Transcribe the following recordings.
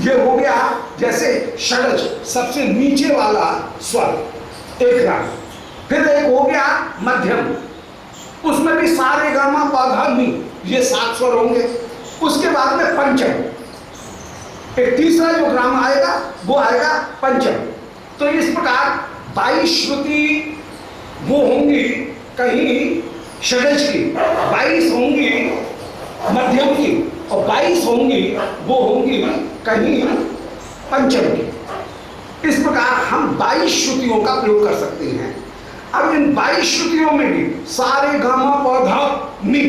ये हो गया जैसे षडज सबसे नीचे वाला स्वर एक राग। फिर एक हो गया मध्यम, उसमें भी सारे गामा पौधा नी, ये 7 स्वर होंगे। उसके बाद में पंचम, एक तीसरा जो ग्राम आएगा वो आएगा पंचम। तो इस प्रकार 22 श्रुति वो होंगी कहीं षडज की, 22 होंगी मध्यम की, और 22 होंगी वो होंगी कहीं पंचम की। इस प्रकार हम 22 श्रुतियों का प्रयोग कर सकते हैं। अब इन 22 श्रुतियों में भी सारे गामा पौधा नी,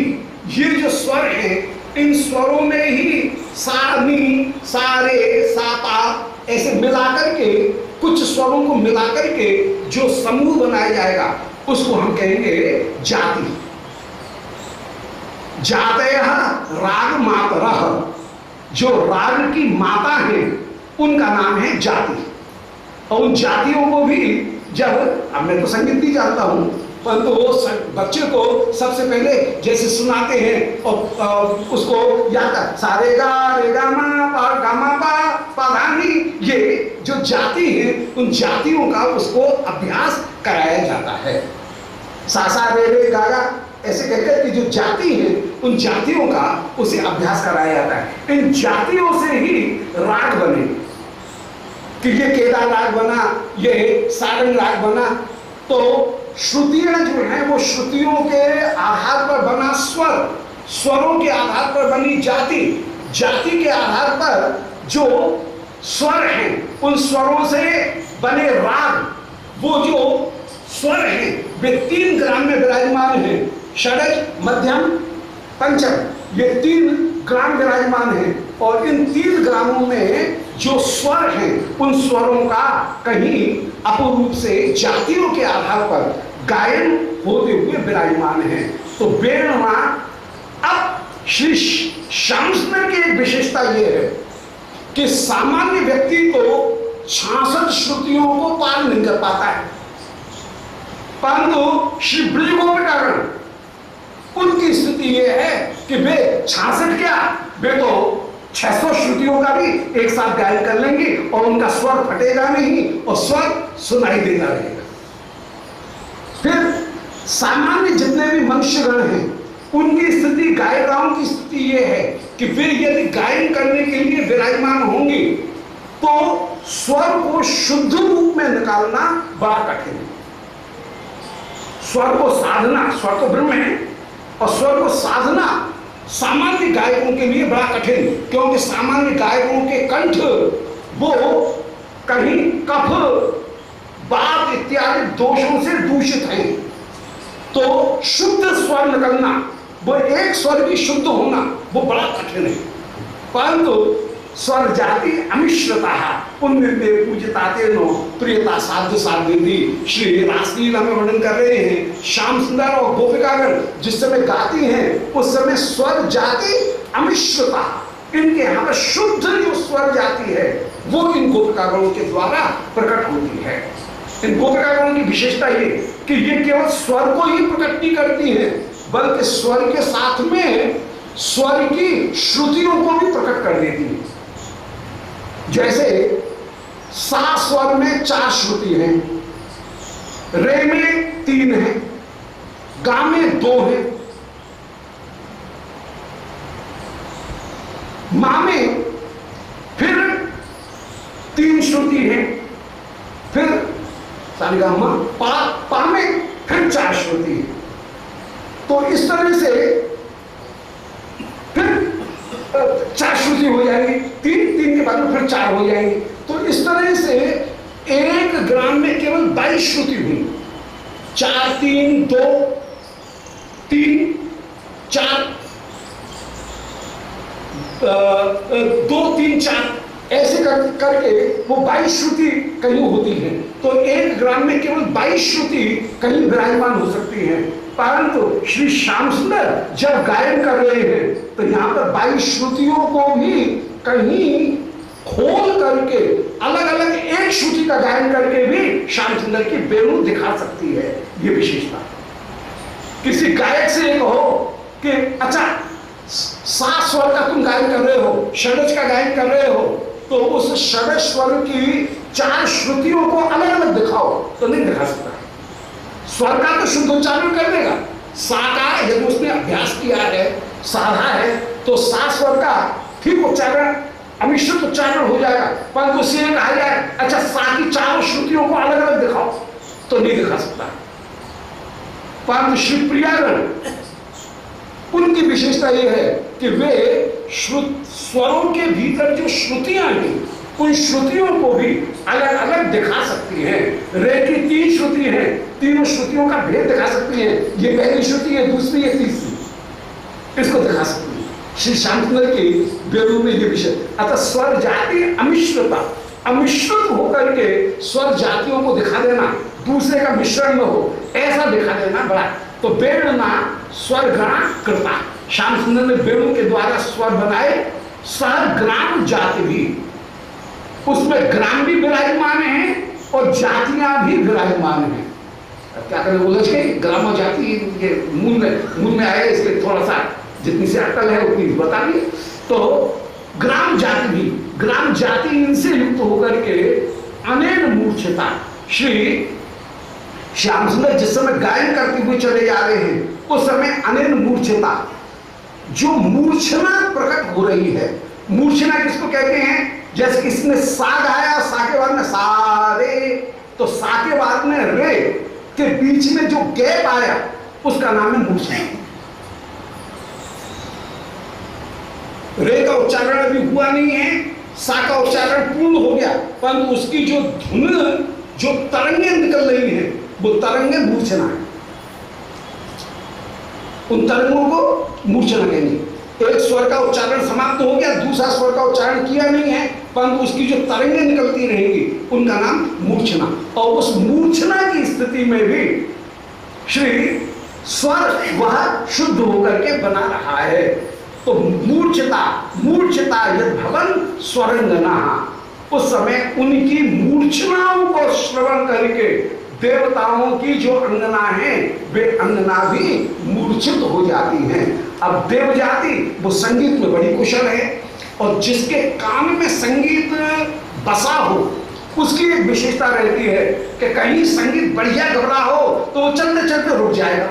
ये जो स्वर हैं, इन स्वरों में ही सा नी सारे साता ऐसे मिलाकर के, कुछ स्वरों को मिलाकर के जो समूह बनाया जाएगा उसको हम कहेंगे जाति। जातयः राग मातरः, जो राग की माता है उनका नाम है जाति। और उन जातियों को भी जब, अब मैं तो संगीत नहीं जानता हूं, परंतु वो बच्चे को सबसे पहले जैसे सुनाते हैं और उसको याद कर, सारे गा रे गा मा पा गा मा पा पा धा नी, ये जो जाति है उन जातियों का उसको अभ्यास कराया जाता है। सा सा रे रे गा गा ऐसे कहकर कि जो जाति है उन जातियों का उसे अभ्यास कराया जाता है। इन जातियों से ही राग बने, कि ये केदार राग बना, ये सारंग राग बना। तो श्रुतियां जो है वो श्रुतियों के आधार पर बना स्वर, स्वरों के आधार पर बनी जाति, जाति के आधार पर जो स्वर हैं उन स्वरों से बने राग। वो जो स्वर हैं वे 3 ग्राम में विराजमान हैं, षडज मध्यम पंचम, ये 3 ग्राम विराजमान हैं। और इन 3 ग्रामों में जो स्वर हैं उन स्वरों का कहीं अपूर्व से जातियों के आधार पर गायन होते हुए विराजमान है। तो वेणुमा, अब श्री श्याम सुंदर की एक विशेषता यह है कि सामान्य व्यक्ति को 66 श्रुतियों को पार नहीं कर पाता है, परंतु श्री ब्रजगोपिकागण उनकी स्थिति यह है कि वे 66 क्या, वे तो 600 श्रुतियों का भी एक साथ गायन कर लेंगे और उनका स्वर फटेगा नहीं और स्वर सुनाई देता रहेगा। फिर सामान्य जितने भी मनुष्यगण हैं उनकी स्थिति, गायिकाओं की स्थिति यह है कि वे यदि गायन करने के लिए विराजमान होंगे तो स्वर को शुद्ध रूप में निकालना बड़ा कठिन है। स्वर को साधना, स्वर तो ब्रह्म है, और स्वर को साधना सामान्य गायकों के लिए बड़ा कठिन, क्योंकि सामान्य गायकों के कंठ वो कहीं कफ बात इत्यादि दोषों से दूषित हैं। तो शुद्ध स्वर निकलना, वो एक स्वर भी शुद्ध होना वो बड़ा कठिन है। परंतु स्वर जाति अमिश्रता पुण्य पूजताते नो प्रियता साध्य साध्य, श्री रासलीला में वर्णन कर रहे हैं श्याम सुंदर और गोपिकागण जिस समय गाती हैं उस समय स्वर जाति अमिश्रता, इनके यहाँ पर शुद्ध जो स्वर जाति है वो इन गोपिकागणों के द्वारा प्रकट होती है। इन गोपिकागणों की विशेषता ये कि ये केवल स्वर को ही प्रकट नहीं करती है, बल्कि स्वर के साथ में स्वर की श्रुतियों को भी प्रकट कर देती है। जैसे सा स्वर में 4 श्रुति हैं, रे में 3 है, गा में 2 है, मा में फिर 3 श्रुति है, फिर सारेगामा पा में फिर 4 श्रुति है। तो इस तरह से फिर 4 श्रुति हो जाएंगी, 3 के बाद में फिर 4 हो जाएंगी। तो इस तरह से एक ग्राम में केवल 22 श्रुति हुई, 4 3 2 3 4 2 3 4 ऐसे करके वो 22 श्रुति कहीं होती है। तो एक ग्राम में केवल 22 श्रुति कहीं विराजमान हो सकती है। परंतु श्री श्याम सुंदर जब गायन कर रहे हैं तो यहाँ पर 22 श्रुतियों को भी कहीं खोल करके अलग अलग एक श्रुति का गायन करके भी श्याम सुंदर की वेणु दिखा सकती है। ये विशेषता किसी गायक से एक हो कि अच्छा 7 स्वर का तुम गायन कर रहे हो, षडज का गायन कर रहे हो, तो उस षड स्वर की 4 श्रुतियों को अलग अलग दिखाओ तो नहीं दिखा सकता। स्वर का तो शुद्ध उच्चारण कर देगा, सा का यदि उसने अभ्यास किया है, साधा है, तो सा स्वर का ठीक उच्चारण, अमिश्रित उच्चारण हो जाएगा। परंतु उसी में कहा जाए अच्छा सा की 4 श्रुतियों को अलग अलग दिखाओ तो नहीं दिखा सकता। परंतु श्री प्रियागण उनकी विशेषता यह है कि वे स्वरों के भीतर जो श्रुतियां हैं उन श्रुतियों को भी अलग अलग दिखा सकती हैं। रे की 3 श्रुति हैं, तीनों श्रुतियों का भेद दिखा सकती हैं। ये पहली श्रुति है, दूसरी है, तीसरी, इसको दिखा सकती है। श्री श्यामसुंदर की बेरू में ये विषय। अतः स्वर जाति अमिश्रता, अमिश्रित होकर के स्वर जातियों को दिखा देना, दूसरे का मिश्रण न हो ऐसा दिखा देना बड़ा। तो वेणुना स्वर गणा कृता, श्यामसुंदर ने वेणु के द्वारा स्वर बनाए। सह ग्राम जाति भी, उसमें ग्राम भी विराजमान है और जातियां भी विराजमान है। क्या करें उलझ के ग्राम और जाति ये मूल में आए, इसलिए थोड़ा सा जितनी सी अटल है उतनी बता दी। तो ग्राम जाति भी, ग्राम जाति इनसे युक्त होकर के अनेक मूर्छता। श्री श्यामसुंदर जिस समय गायन करते हुए चले जा रहे हैं उस समय अनेक मूर्छता, जो मूर्छना प्रकट हो रही है। मूर्छना किसको कहते हैं? जैसे किसने सा गाया, सा के बाद में सारे, तो सा के बाद में रे के बीच में जो गैप आया उसका नाम है मूर्छना। रे का उच्चारण अभी हुआ नहीं है, सा का उच्चारण पूर्ण हो गया, परंतु उसकी जो धुन, जो तरंगे निकल रही है वो तरंगे मूर्छना है। उन तरंगों को मूर्छना कहेंगे। एक स्वर का उच्चारण समाप्त हो गया, दूसरा स्वर का उच्चारण किया नहीं है, परंतु उसकी जो तरंगे निकलती रहेंगी उनका नाम मूर्छना। और उस मूर्छना की स्थिति में भी श्री स्वर वह शुद्ध होकर के बना रहा है। तो मूर्छता, मूर्छता यद भवन स्वरंगना, उस समय उनकी मूर्छनाओं को श्रवण करके देवताओं की जो अंगना है वे अंगना भी मूर्छित हो जाती हैं। अब देव जाति वो संगीत में बड़ी कुशल है और जिसके कान में संगीत बसा हो उसकी एक विशेषता रहती है कि कहीं संगीत बढ़िया घबरा हो तो वो चलते चलते रुक जाएगा।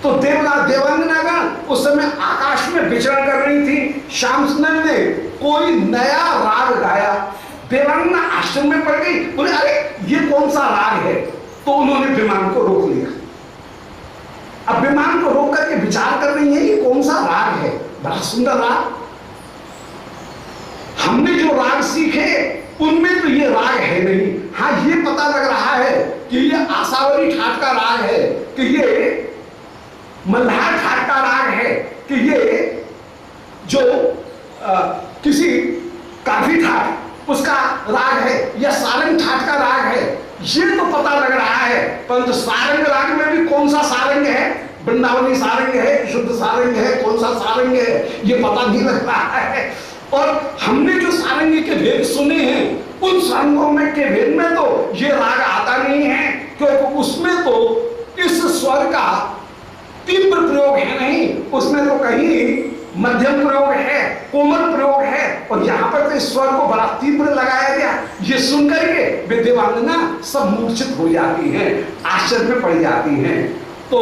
तो देवांगनागण उस समय आकाश में विचरण कर रही थी। श्यामसुंदर ने कोई नया राग गाया, देवांगना आश्चर्य में पड़ गई, बोले अरे ये कौन सा राग है? तो उन्होंने विमान को रोक लिया। अब विमान को रोक करके विचार कर रही है ये कौन सा राग है, बड़ा सुंदर राग, हमने जो राग सीखे उनमें तो ये राग है नहीं। हाँ ये पता लग रहा है कि ये आसावरी ठाट का राग है, कि ये मल्हार ठाट का राग है, कि ये जो किसी काफी ठाट उसका राग है या सारंग ठाट का राग है, ये तो पता लग रहा है। परंतु सारंग राग में भी कौन सा सारंग है, वृंदावनी सारंग है, शुद्ध सारंग है, कौन सा सारंग है ये पता नहीं लग रहा है। और हमने जो सारंगी के भेद सुने हैं उन सारंगों में के भेद में तो ये राग आता नहीं है, क्योंकि उसमें तो इस स्वर का तीव्र प्रयोग है नहीं, उसमें तो कहीं मध्यम प्रयोग है, कोमल प्रयोग है, और यहाँ पर तो इस स्वर को बड़ा तीव्र लगाया गया। ये सुनकर के वे देवांगना सब मूर्छित हो जाती हैं, आश्चर्य में पड़ जाती हैं। तो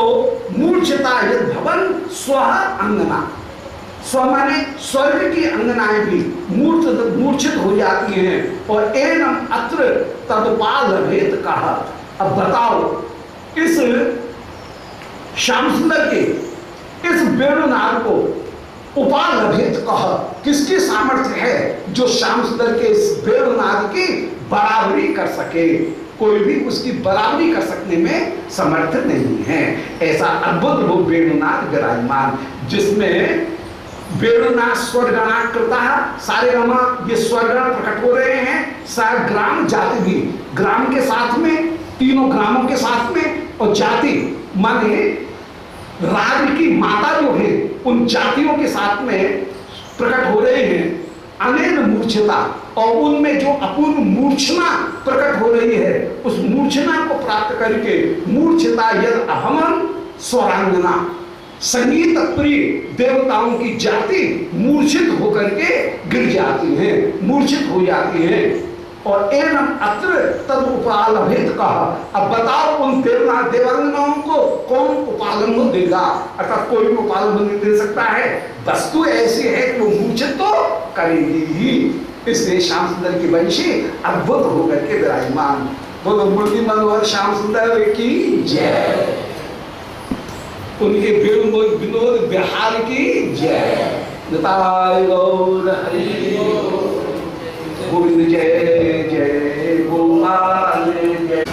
मूर्छिता यद भवन स्व अंगना, स्व माने स्वर्ग की अंगनाएं भी मूर्छित हो जाती हैं। और एनम अत्र तदुपालभेत कहा। अब बताओ इस श्यामसुंदर के इस वेणुनाद को उपालभेत कह, किसकी सामर्थ्य है जो श्यामसुंदर के इस वेणुनाद की बराबरी कर सके? कोई भी उसकी बराबरी कर सकने में समर्थ नहीं है। ऐसा अद्भुत वो वेणुनाद विराजमान, जिसमें वेणुनाद स्वरगणा कृता, सारे गमा ये स्वरगण प्रकट हो रहे हैं। सारे ग्राम जाति भी, ग्राम के साथ में, तीनों ग्रामों के साथ में, और जाति माने राग की माता जो है उन जातियों के साथ में प्रकट हो रहे हैं। अनेक मूर्छता, और उनमें जो अपूर्व मूर्छना प्रकट हो रही है उस मूर्छना को प्राप्त करके मूर्छता यद अहमन स्वरांगना, संगीत प्रिय देवताओं की जाति मूर्छित होकर के गिर जाती है, मूर्छित हो जाती है। और एनम अत्र तद उपालभित कहा, अब बताओ उन देवांगनाओं को कौन उपालंब देगा, अर्थात कोई भी उपालंब नहीं दे सकता है। वस्तु ऐसी है कि वो मूर्छित तो करेगी ही। इसलिए श्याम सुंदर की वंशी अद्भुत होकर के विराजमान। बोलो मूर्ति मनोहर श्याम सुंदर की जय, उनके विनोद बिहार की जय। निताय गौर हरि गोविंद जय जय गोपाल जय।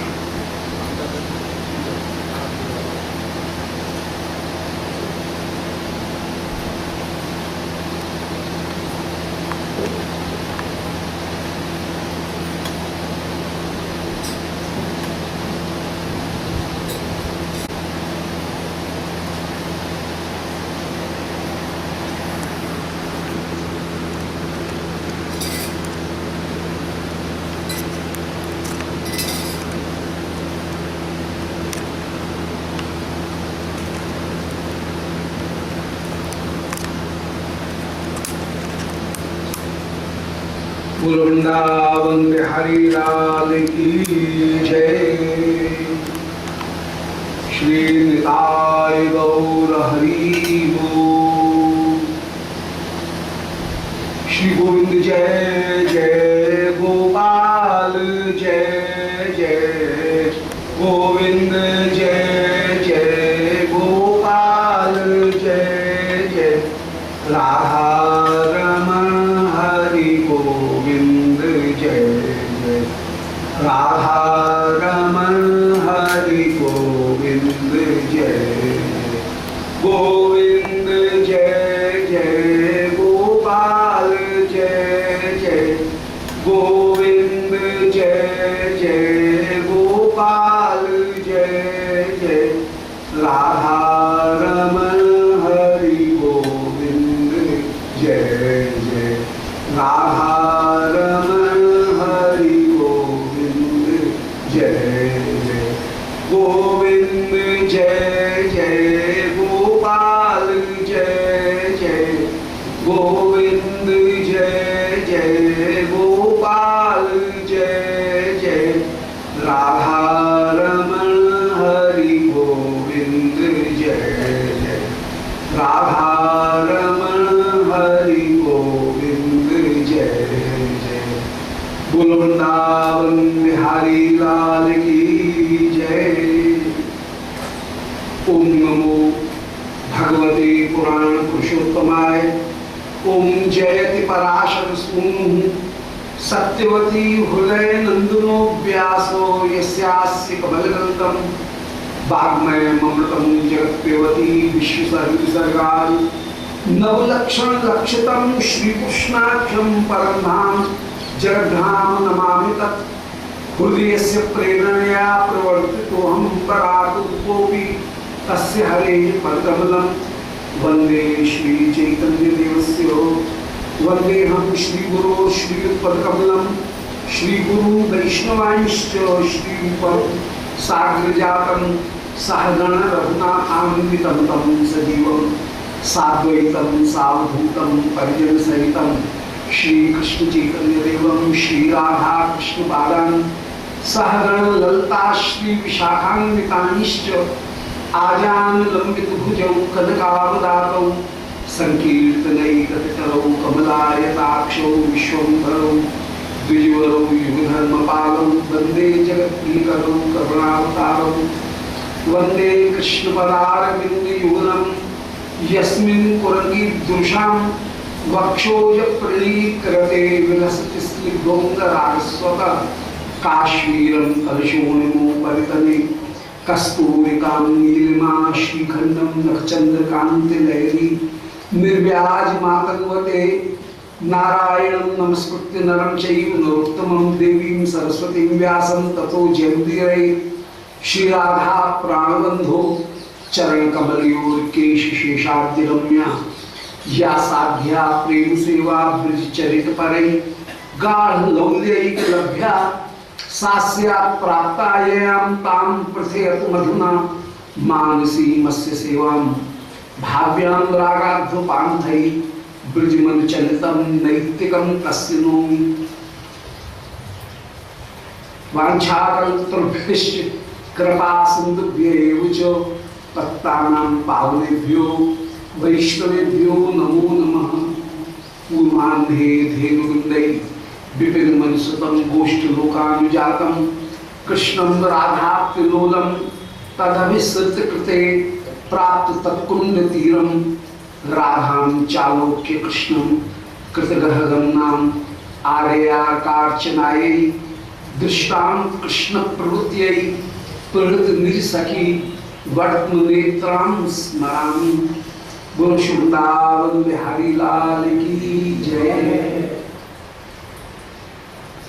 वृंदावन बिहारी लाल की जय। श्री निताय गौर हरि बोल। श्री गोविंद जय जय गोपाल जय जय गोविंद जय जय गोपाल जय जय राधा रमण हरि गोविंद जय जय राधा रमण हरि गोविंद जय गोविंद जय जय गोपाल जय जय गोविंद जय जय गोपाल जय जय राधा रमण हरि गोविंद जय जय राधा रमण हरि गोविंद जय जय गोविंद जय जय गोपाल जय जय गोविंद जय जय गोपाल जय जय राधा रमण हरि गोविंद जय जय राधा रमण हरि गोविंद जय जय बोल वृंदावन बिहारी लाल की जय। ओम नमो भगवते पुराण पुरुषोत्तमाय। ओम जयति पराशर सूनु सत्यवती हृदय नंदनो व्यासो यस्यास्य कमलगल्तम वाग्मय ममृतम जगत्पेवती विश्वसर्गसर्गादि नवलक्षण लक्षितम श्रीकृष्णाख्यम परम धाम जगद्धाम नमामि तत्। हृदयस्य प्रेरणया प्रवर्तितोऽहं पराकुर्वोऽपि तस्य हरेः पदकमलं वन्दे श्री चैतन्य देवस्य वन्देऽहं श्रीगुरो श्रीयुतपदकमलं श्रीगुरु वैष्णवांश्च श्रीरूपं साग्रजातं सहगण रघुनाथान्वितं तं सजीवं साद्वैतं सावधूतं परिजनसहितं श्रीकृष्ण चैतन्य देवं श्रीराधा कृष्ण पादान् सहगण ललिता श्री विशाखान्वितांश्च आजान लंबित भुजौ कनकावदातौ संकीर्तनैकपितरौ कमलायताक्षौ विश्वंभरौ द्विजवरौ युगधर्मपालौ वन्दे जगत्प्रियकरौ करुणावतारौ वन्दे कृष्णपदारविन्दयुगलं यस्मिन् कुरंगीदृशां वक्षोजप्रणीकृते विलसति स्निग्धोऽङ्गरागस्वतः काश्मीरं कलशोणिमोपरितले कस्तूरिकां नीलिमा श्रीखण्डं नखचन्द्रकान्तिलहरी निर्व्याजमातन्वते नारायणं नमस्कृत्य नरं चैव नरोत्तमं देवीं सरस्वतीं व्यासं ततो जयमुदीरयेत्। श्रीराधा प्राणबन्धो चरणकमलयोर्केशशेषाद्यरम्या या साध्या प्रेम सेवा ब्रज चरित परै गाढ़ लौल्यैकलभ्या सास्यात् प्राप्तायां तां प्रथयतु मधुना मानसी मस्य सेवां भाव्यां रागाध्वपांथै ब्रजमन चलितम नैतिकम तस्य नोमि वाञ्छाकल्पतरुभ्यश्च कृपा सिन्धुभ्यैव च पतितानां पावनेभ्यो वैष्णवेभ्यो नमो नमः। पूर्वान्धे धेनुवृन्दै विपिनमनुसुतं गोष्ठलोकानुजातं कृष्णं राधाप्यलोलं तदभिसृतकृते प्राप्त तत्कुण्डतीरं राधां चालोक्य कृष्णं कृतगहगमनां आर्यार्कार्चनायै दृष्टां कृष्णप्रवृत्त्यै प्रहृतनिजसखी वटत्मनेत्रां स्मरामि। बोलो वृंदावन बिहारी लाल की जय।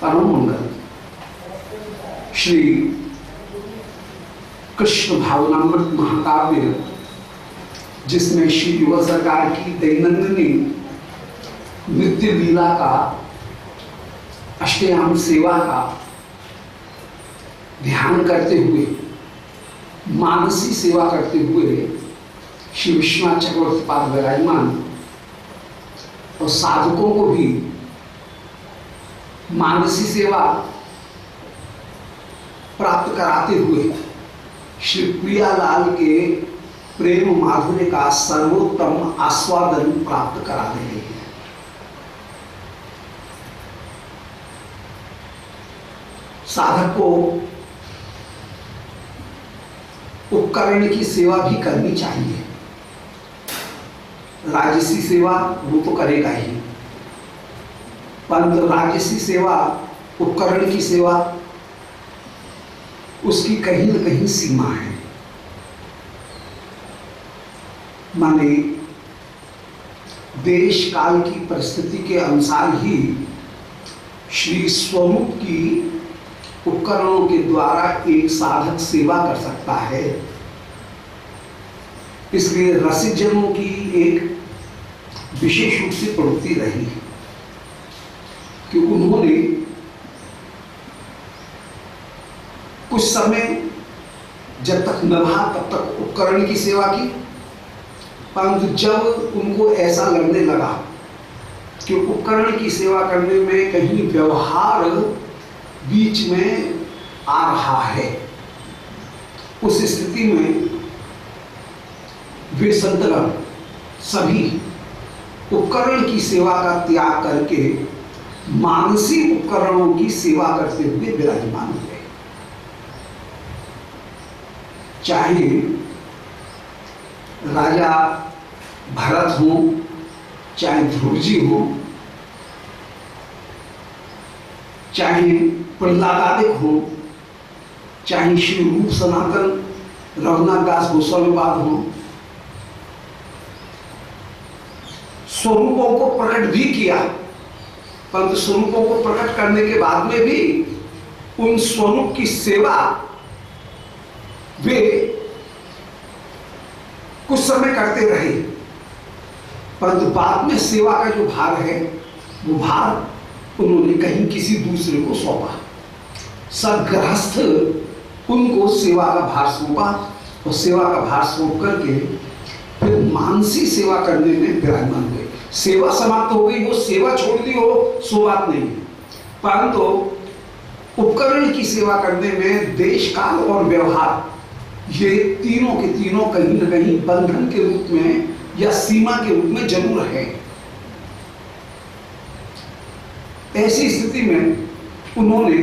परम मंगल श्री कृष्ण भावनामृत महाकाव्य, जिसमें श्री युवा सरकार की दैनंदिनी नित्य लीला का, अष्टयाम सेवा का ध्यान करते हुए, मानसी सेवा करते हुए श्री विश्वनाथ चक्रवर्ती पाद विराजमान और साधकों को भी मानसी सेवा प्राप्त कराते हुए श्री प्रियालाल के प्रेम माधुर्य का सर्वोत्तम आस्वादन प्राप्त करा रहे हैं। साधक को उपकरण की सेवा भी करनी चाहिए। राजसी सेवा वो तो करेगा ही, परंतु राजसी सेवा, उपकरण की सेवा, उसकी कहीं न कहीं सीमा है। माने देश काल की परिस्थिति के अनुसार ही श्री स्वरूप की उपकरणों के द्वारा एक साधक सेवा कर सकता है। इसलिए रसिकजनों की एक विशेष रूप से प्रवृत्ति रही कि उन्होंने कुछ समय जब तक न रहा तब तक उपकरण की सेवा की, परंतु जब उनको ऐसा लगने लगा कि उपकरण की सेवा करने में कहीं व्यवहार बीच में आ रहा है, उस स्थिति में वे संतगण सभी उपकरण की सेवा का त्याग करके मानसी उपकरणों की सेवा करते हुए विराजमान हुए। चाहे राजा भरत हो, चाहे ध्रुव जी हो, चाहे प्रहलादादिक हो, चाहे श्री रूप सनातन रघुनाथ दास गोस्वामीपाद हो, स्वरूपों को प्रकट भी किया, परंतु स्वरूपों को प्रकट करने के बाद में भी उन स्वरूप की सेवा वे कुछ समय करते रहे, परंतु बाद में सेवा का जो भार है वो भार उन्होंने कहीं किसी दूसरे को सौंपा। सदगृहस्थ उनको सेवा का भार सौंपा और सेवा का भार सौंप करके फिर मानसी सेवा करने में विराजमान हुए। सेवा समाप्त हो गई, वो सेवा छोड़ दी हो सो बात नहीं, परंतु उपकरण की सेवा करने में देश काल और व्यवहार ये तीनों के तीनों कहीं न कहीं बंधन के रूप में या सीमा के रूप में जरूर है। ऐसी स्थिति में उन्होंने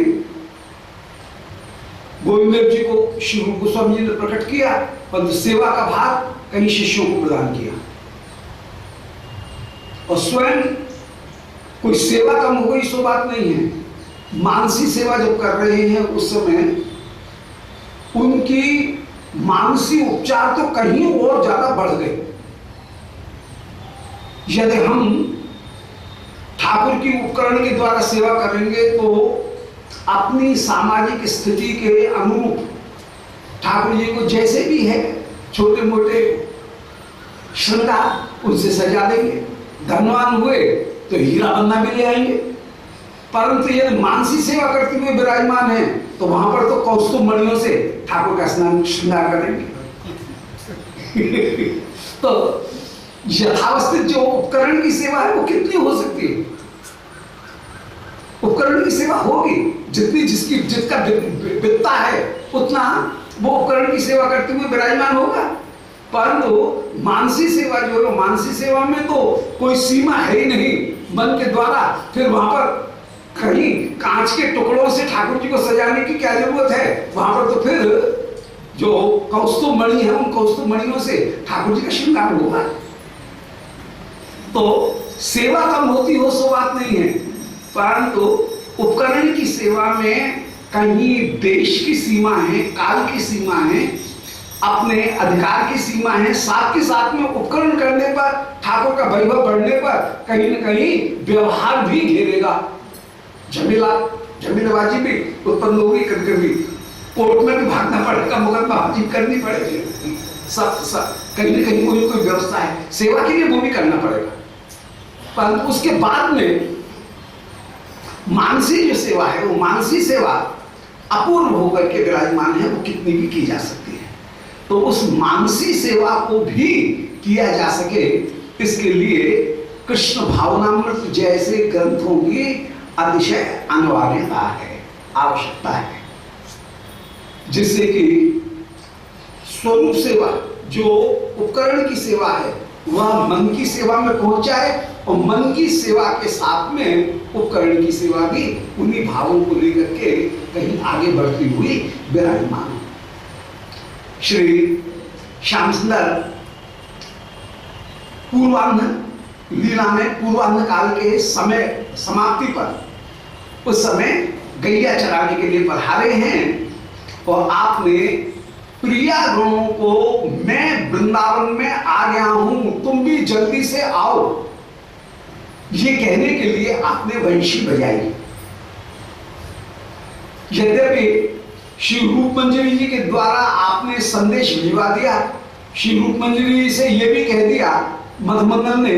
गोविंद जी को श्री रूप गोस्वामी जी ने प्रकट किया, परंतु सेवा का भार कहीं शिष्यों को प्रदान किया और स्वयं कोई सेवा कम हो गई सो बात नहीं है। मानसी सेवा जब कर रहे हैं उस समय उनकी मानसी उपचार तो कहीं और ज्यादा बढ़ गए। यदि हम ठाकुर की उपकरण के द्वारा सेवा करेंगे तो अपनी सामाजिक स्थिति के अनुरूप ठाकुर जी को जैसे भी है छोटे मोटे श्रृंगार उनसे सजा देंगे, धनवान हुए तो हीरा बन्ना भी ले आएंगे, परंतु यदि मानसी सेवा करते हुए विराजमान है तो वहां पर तो कौस्तुभ मणियों से ठाकुर का स्नान श्रृंगार करेंगे। तो यथावस्थित जो उपकरण की सेवा है वो कितनी हो सकती है? उपकरण की सेवा होगी जितनी जिसका वित्ता है उतना वो उपकरण की सेवा करते हुए विराजमान होगा। परंतु मानसी सेवा जो है, मानसी सेवा में तो कोई सीमा है ही नहीं। मन के द्वारा फिर वहां पर कहीं कांच के टुकड़ों से ठाकुर जी को सजाने की क्या जरूरत है? वहां पर तो फिर जो कौस्तुभ मणि है उन कौस्तुभ मणियों से ठाकुर जी का श्रृंगार होगा। तो सेवा कम होती हो सो बात नहीं है, परंतु उपकरण की सेवा में कहीं देश की सीमा है, काल की सीमा है, अपने अधिकार की सीमा है। साथ के साथ में उपकरण करने पर, ठाकुर का वैभव बढ़ने पर कहीं न कहीं व्यवहार भी घेरेगा। जमीलबाजी भी उत्पन्न होगी, कभी कोर्ट में भी भागना पड़ेगा, मुकदमाबाजी करनी पड़ेगी, सब कहीं न कहीं कोई व्यवस्था है सेवा के लिए, वो भी करना पड़ेगा। परंतु उसके बाद में मानसी जो सेवा है, वो मानसी सेवा अपूर्व होकर के विराजमान है, वो कितनी भी की जा सकती है। तो उस मानसी सेवा को भी किया जा सके, इसके लिए कृष्ण भावनामृत जैसे ग्रंथों की अतिशय अनिवार्यता है, आवश्यकता है, जिससे कि स्वरूप सेवा जो उपकरण की सेवा है वह मन की सेवा में पहुंच जाए, और मन की सेवा के साथ में उपकरण की सेवा भी उन्हीं भावों को लेकर के कहीं आगे बढ़ती हुई विराजमान है। श्री श्याम सुंदर पूर्वाह्न लीला में, पूर्वाह्न काल के समय समाप्ति पर, उस समय गैया चराने के लिए पधारे हैं, और आपने प्रिया गणों को मैं वृंदावन में आ गया हूं, तुम भी जल्दी से आओ, ये कहने के लिए आपने वंशी बजाई। यद्यपि श्री रूप मंजरी जी के द्वारा आपने संदेश भिजवा दिया, श्री रूप मंजरी से यह भी कह दिया मधुमंगल ने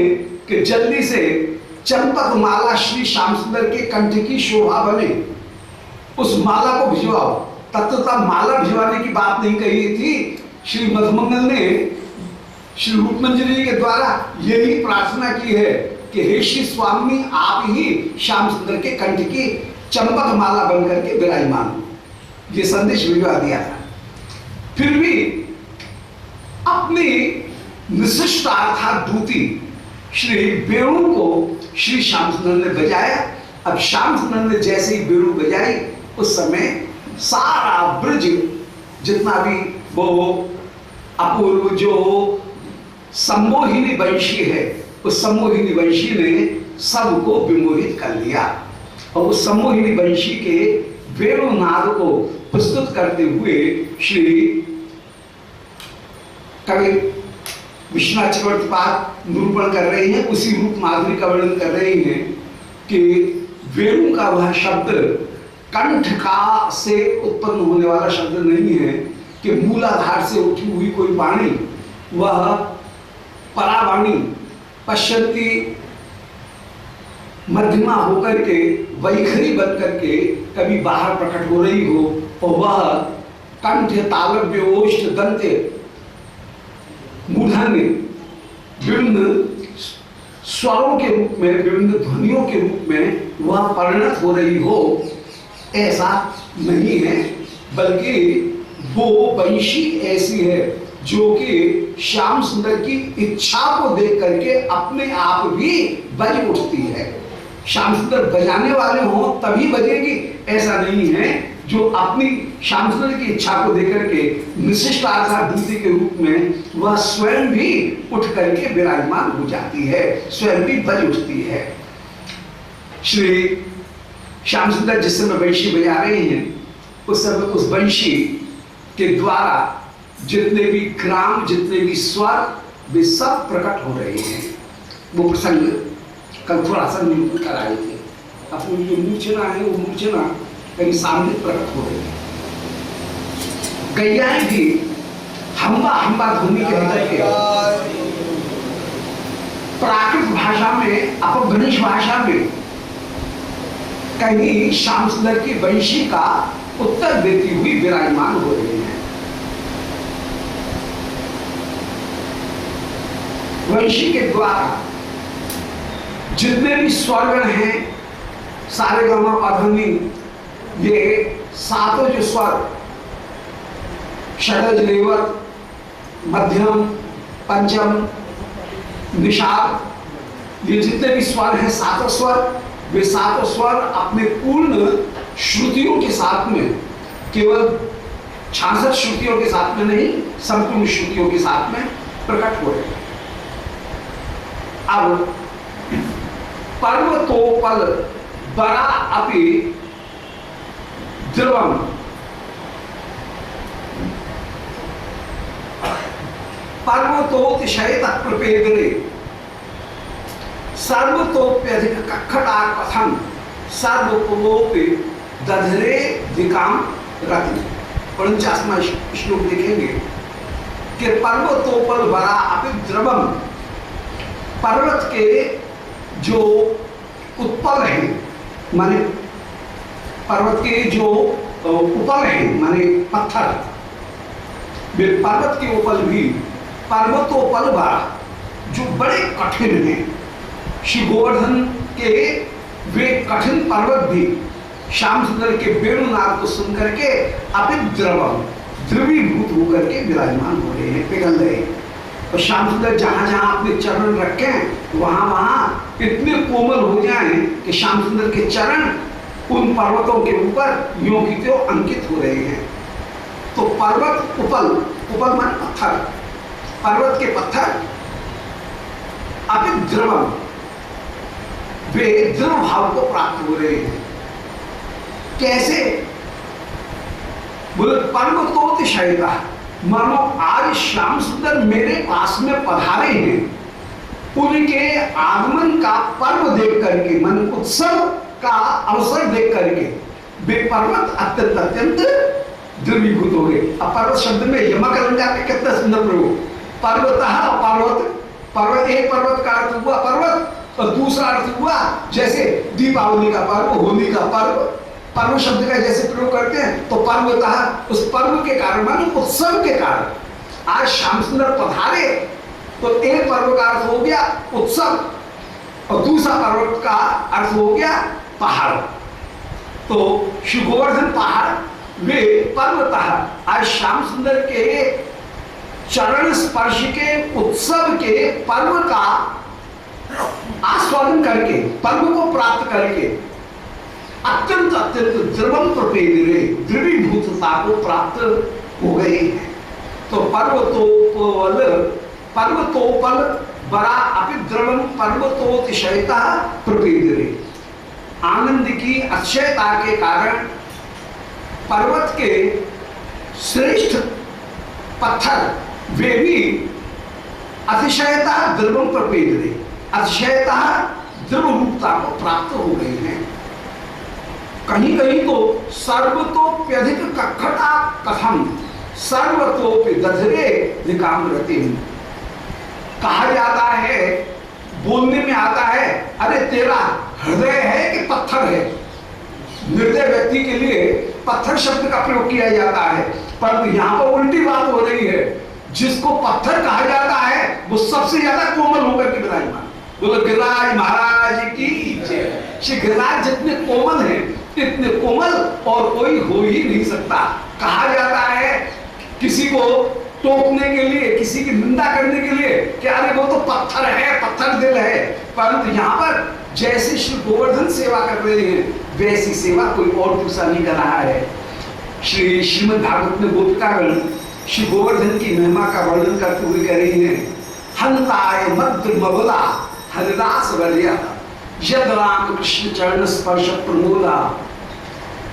कि जल्दी से चंपक माला श्री श्याम सुंदर के कंठ की शोभा बने, उस माला को भिजवाओ। तत्वतः माला भिजवाने की बात नहीं कही थी, श्री मधुमंगल ने श्री रूप मंजरी के द्वारा यही प्रार्थना की है कि हे श्री स्वामी, आप ही श्याम सुंदर के कंठ की चंपक माला बनकर के विराजमान, ये संदेश भिजवा दिया था। फिर भी अपनी निशिष्टार्थाद्भूति श्री वेणु को श्री श्याम सुंदर ने बजाया। अब श्याम सुंदर ने जैसे ही वेणु बजाई, उस समय सारा ब्रज जितना भी वो अपूर्व जो सम्मोहिनी वंशी है, उस सम्मोहिनी वंशी ने सबको विमोहित कर लिया, और उस सम्मोहिनी वंशी के वेणुनाद को प्रस्तुत करते हुए श्री कवि विश्वनाथ चक्रवर्ती पाद निरूपण कर रहे हैं, उसी रूप माधुरी का वर्णन कर रहे हैं कि वेणु का वह शब्द कंठ का से उत्पन्न होने वाला शब्द नहीं है, कि मूलाधार से उठी हुई कोई वाणी, वह परावाणी पश्यंती मध्यमा होकर के वैखरी बन करके कभी बाहर प्रकट हो रही हो, और वह कंठ तालव्य ओष्ठ दंत मूर्धन्य विभिन्न स्वरों के रूप में, विभिन्न ध्वनियों के रूप में वह परिणत हो रही हो, ऐसा नहीं है, बल्कि वो वंशी ऐसी है जो कि श्याम सुंदर की इच्छा को देख करके अपने आप भी बज उठती है। श्याम सुंदर बजाने वाले हों तभी बजेगी, ऐसा नहीं है। जो अपनी श्याम सुंदर की इच्छा को देख करके निशिष्ट आधारभूति के रूप में वह स्वयं भी उठ करके विराजमान हो जाती है, स्वयं भी बज उठती है। श्री श्याम सुंदर जिस समय वंशी बजा रहे हैं, उस समय उस वंशी के द्वारा जितने भी ग्राम, जितने भी स्वर, वे सब प्रकट हो रहे हैं। वो प्रसंग कल थोड़ा सा निरूपण कराए थे। अपनी जो मूर्छना है, वो मूर्छना कहीं सामने प्रकट हो रही है। गैयाएं भी हम्बा हम्बा ध्वनि कह करके प्राकृत भाषा में, अपभ्रंश भाषा में कहीं श्याम सुंदर की वंशी का उत्तर देती हुई विराजमान हो रही है। वंशी के द्वारा जितने भी स्वरगण हैं, सारे गमा अधनी, ये सातों जो स्वर षडज, रेवत, मध्यम, पंचम, निषाद, ये जितने भी स्वर हैं सातों स्वर, वे सातों स्वर अपने पूर्ण श्रुतियों के साथ में, केवल 66 श्रुतियों के साथ में नहीं, संपूर्ण श्रुतियों के साथ में प्रकट हो रहे। अब पर्वतोपल बड़ा अपि द्रवम, पर्वतोतिशयत प्रपेदरे सर्वतोप्यधिक कक्खटार पथम सर्वोपि दधरे दिकाम रति। 49वां श्लोक देखेंगे कि पर्वतोपल बड़ा अपि द्रवम, पर्वत के जो उत्पल है, माने पर्वत के जो उपल है, माने पत्थर, वे पर्वत के उपल भी, पर्वतोपल बड़ा जो बड़े कठिन हैं, श्री गोवर्धन के वे कठिन पर्वत भी श्याम सुंदर के वेणुनाद को सुनकर के अपि द्रवम, द्रवीभूत होकर के विराजमान हो रहे हैं, पिघल रहे हैं। और श्याम सुंदर जहां जहां अपने चरण रखें वहां वहां इतने कोमल हो जाएं कि श्याम सुंदर के चरण उन पर्वतों के ऊपर यों की त्यों अंकित हो रहे हैं। तो पर्वत उपल, उपल मान पत्थर, पर्वत के पत्थर अपि द्रवम, वे द्रव भाव को प्राप्त हो रहे हैं। कैसे? बोले पर्वतोतिशयता, मानो आज श्याम सुंदर मेरे पास में पधारे हैं, उनके आगमन का पर्व देख करके, मन उत्सव का अवसर देख करके वे पर्वत अत्यंत अत्यंत द्रवीभूत हो गए। अब पर्वत शब्द में यमकलंका के कितना सुंदर प्रयोग, पर्वतः पर्वत, पर्वत एक पर्वत का अर्थ हुआ पर्वत और दूसरा अर्थ हुआ जैसे दीपावली का पर्व, होली का पर्व, पर्व शब्द का जैसे प्रयोग करते हैं। तो पर्वतः उस पर्व के कारण, मान उत्सव के कारण आज श्याम सुंदर पधारे, तो एक पर्व का अर्थ हो गया उत्सव और दूसरा पर्व का अर्थ हो गया पहाड़। तो श्री गोवर्धन पहाड़ वे पर्वतः आज श्याम सुंदर के चरण स्पर्श के उत्सव के पर्व का आस्वादन करके, पर्व को प्राप्त करके अत्यंत अत्यंत द्रवम प्रपेदरे, द्रवीभूतता को प्राप्त हो गए हैं। तो पर्वतोपल, पर्वतोपल बड़ा अपि द्रवम पर्वतोतिशयता प्रपेदरे, आनंद की अक्षयता के कारण पर्वत के श्रेष्ठ पत्थर वे भी अतिशयता द्रवम प्रपेदरे, अतिशयता द्रव रूपता को प्राप्त हो गए हैं। कहीं कहीं तो सर्वतोप्यधिक कक्खटा कथम सर्वतोपि दधरे दिकाम रति, कहा जाता है, बोलने में आता है, अरे तेरा हृदय है कि पत्थर है। निर्दय व्यक्ति के लिए पत्थर शब्द का प्रयोग किया जाता है, परंतु यहाँ पर उल्टी बात हो रही है। जिसको पत्थर कहा जाता है वो सबसे ज्यादा कोमल होकर के विराजमान। बोलो गिरिराज महाराज की जय। श्री गिरिराज जितने कोमल हैं, इतने कोमल और कोई हो ही नहीं सकता। कहा जाता है किसी को टोकने के लिए, किसी की निंदा करने के लिए कि अरे वो तो पत्थर है, पत्थर दिल है, परंतु यहाँ पर जैसे श्री गोवर्धन सेवा कर रहे हैं वैसी सेवा कोई और दूसरा नहीं कर रहा है। श्री श्रीमद् भागवत में गोपिकागण श्री गोवर्धन की महिमा का वर्णन करते हुए कह रही है, हंताय मद्र मबला हरिदास वर्य यद राम कृष्ण चरण स्पर्श प्रमोदा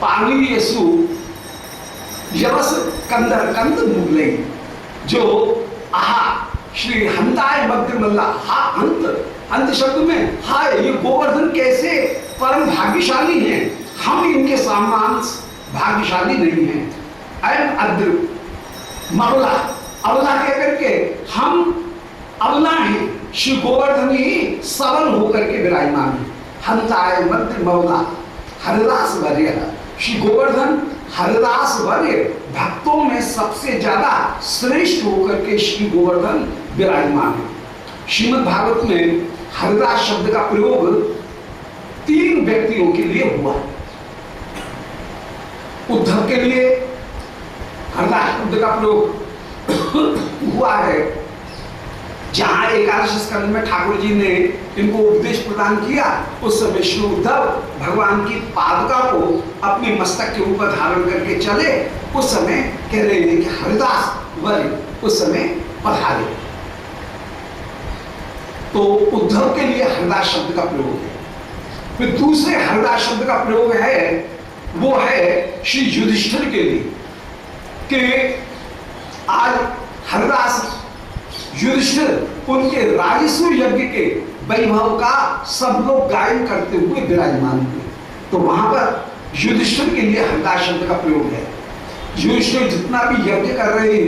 पानी यसु यवस कंदर कंद मुगले। जो आहा श्री हंताय मद्र मल्ला, हा अंत, अंत शब्द में हाय, ये गोवर्धन कैसे परम भाग्यशाली हैं, हम इनके समान भाग्यशाली नहीं हैं। अयम अद्र मबला, अबला कहकर के हम अबला हैं, श्री गोवर्धन ही सबल होकर के विराजमान है। हंताय मद्र मबला हरिदास वर्य, श्री गोवर्धन हरिदास वर्य भक्तों में सबसे ज्यादा श्रेष्ठ होकर के श्री गोवर्धन विराजमान है। श्रीमद् भागवत में हरिदास शब्द का प्रयोग 3 व्यक्तियों के लिए हुआ। उद्धव के लिए हरिदास शब्द का प्रयोग हुआ है, जहां एकादश स्कंद में ठाकुर जी ने इनको उपदेश प्रदान किया, उस समय श्री उद्धव भगवान की पादुका को अपने मस्तक के ऊपर धारण करके चले। उस समय कह रहे हैं कि हरिदास वर उस समय पधारे। तो उद्धव के लिए हरिदास शब्द का प्रयोग है। फिर दूसरे हरिदास शब्द का प्रयोग है, वो है श्री युधिष्ठिर के लिए, कि आज हरिदास युधिष्ठिर उनके राजस्व यज्ञ के वैभव का सब लोग गायन करते हुए विराजमान हुए। तो वहां पर युधिष्ठिर के लिए हरिदास शब्द का प्रयोग है। युधिष्ठिर जितना भी यज्ञ कर रहे हैं